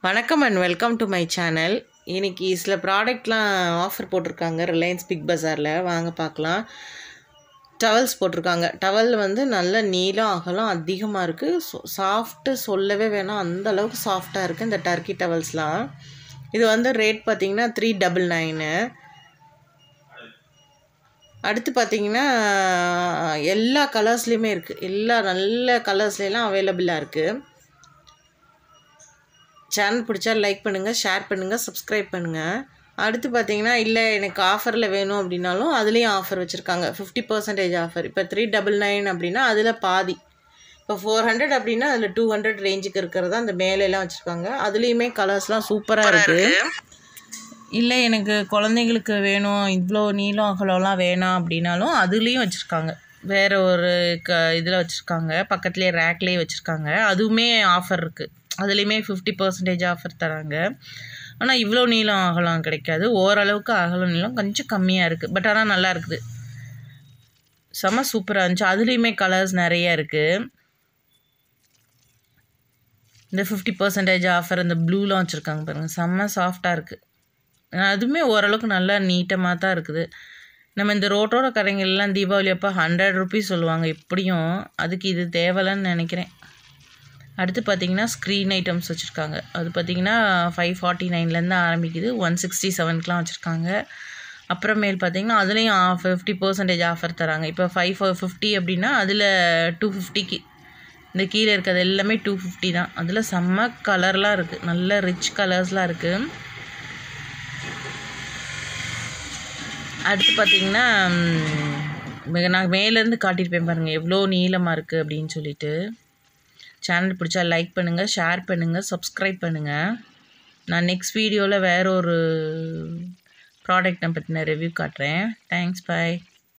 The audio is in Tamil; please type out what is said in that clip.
வணக்கம் and welcome to my channel. இன்றைக்கி சில ப்ராடக்ட்லாம் ஆஃபர் போட்டிருக்காங்க ரிலையன்ஸ் பிக் பஸாரில். வாங்க பார்க்கலாம். டவல்ஸ் போட்டிருக்காங்க. டவல் வந்து நல்ல நீளம் அகலம் அதிகமாக இருக்குது. சாஃப்ட்டு சொல்லவே வேணாம், அந்தளவுக்கு சாஃப்டாக இருக்குது இந்த டர்க்கி டவல்ஸ்லாம். இது வந்து ரேட் பார்த்திங்கன்னா 399. அடுத்து பார்த்திங்கன்னா எல்லா கலர்ஸ்லேயுமே இருக்குது. எல்லா நல்ல கலர்ஸ்லாம் அவைலபிளாக இருக்குது. சேனல் பிடிச்சா லைக் பண்ணுங்கள், ஷேர் பண்ணுங்கள், சப்ஸ்கிரைப் பண்ணுங்கள். அடுத்து பார்த்தீங்கன்னா இல்லை எனக்கு ஆஃபரில் வேணும் அப்படின்னாலும் அதுலேயும் ஆஃபர் வச்சுருக்காங்க. 50% ஆஃபர். இப்போ 399 அப்படின்னா அதில் பாதி. இப்போ 400 அப்படின்னா அதில் 200 ரேஞ்சுக்கு இருக்கிறது அந்த மேலெல்லாம் வச்சுருக்காங்க. அதுலேயுமே கலர்ஸ்லாம் சூப்பராக இருக்குது. இல்லை எனக்கு குழந்தைங்களுக்கு வேணும், இவ்வளோ நீளம் அகலம்லாம் வேணாம் அப்படின்னாலும் அதுலேயும் வச்சுருக்காங்க. வேறு ஒரு இதில் வச்சுருக்காங்க, பக்கத்துலேயே ரேக்லேயே வச்சுருக்காங்க. அதுவுமே ஆஃபர் இருக்குது. அதுலேயுமே 50% ஆஃபர் தராங்க. ஆனால் இவ்வளோ நீளம் அகலம் கிடைக்காது. ஓரளவுக்கு அகலம் நீளம் கொஞ்சம் கம்மியாக இருக்குது. பட் ஆனால் நல்லா இருக்குது. செம்ம சூப்பராக இருந்துச்சு. அதுலேயுமே கலர்ஸ் நிறைய இருக்குது. இந்த 50% ஆஃபர் இந்த ப்ளூலாம் வச்சுருக்காங்க பாருங்கள், செம்ம சாஃப்டாக இருக்குது. அதுவுமே ஓரளவுக்கு நல்லா நீட்டமாக தான் இருக்குது. நம்ம இந்த ரோட்டோட கடைங்கள்லாம் தீபாவளி அப்போ 100 ருபீஸ் சொல்லுவாங்க எப்படியும். அதுக்கு இது தேவையில்லைன்னு நினைக்கிறேன். அடுத்து பார்த்திங்கன்னா ஸ்க்ரீன் ஐட்டம்ஸ் வச்சுருக்காங்க. அது பார்த்திங்கன்னா 549லேருந்து ஆரம்பிக்குது, 167க்கெலாம் வச்சுருக்காங்க. அப்புறமேல் பார்த்திங்கன்னா அதுலேயும் 50% ஆஃபர் தராங்க. இப்போ 550 அப்படின்னா அதில் 250க்கு இந்த கீழே இருக்கிறது எல்லாமே 250 தான். அதில் செம்ம கலர்லாம் இருக்குது, நல்ல ரிச் கலர்ஸ்லாம் இருக்குது. அடுத்து பார்த்திங்கன்னா நான் மேலேருந்து காட்டியிருப்பேன் பாருங்கள் எவ்வளோ நீளமாக இருக்குது அப்படின்னு சொல்லிட்டு. சேனல் பிடிச்சா லைக் பண்ணுங்கள், ஷேர் பண்ணுங்கள், சப்ஸ்கிரைப் பண்ணுங்கள். நான் நெக்ஸ்ட் வீடியோவில் வேறு ஒரு ப்ராடக்ட்டை பற்றின ரிவ்யூ காட்டுறேன். தேங்க்ஸ், பாய்.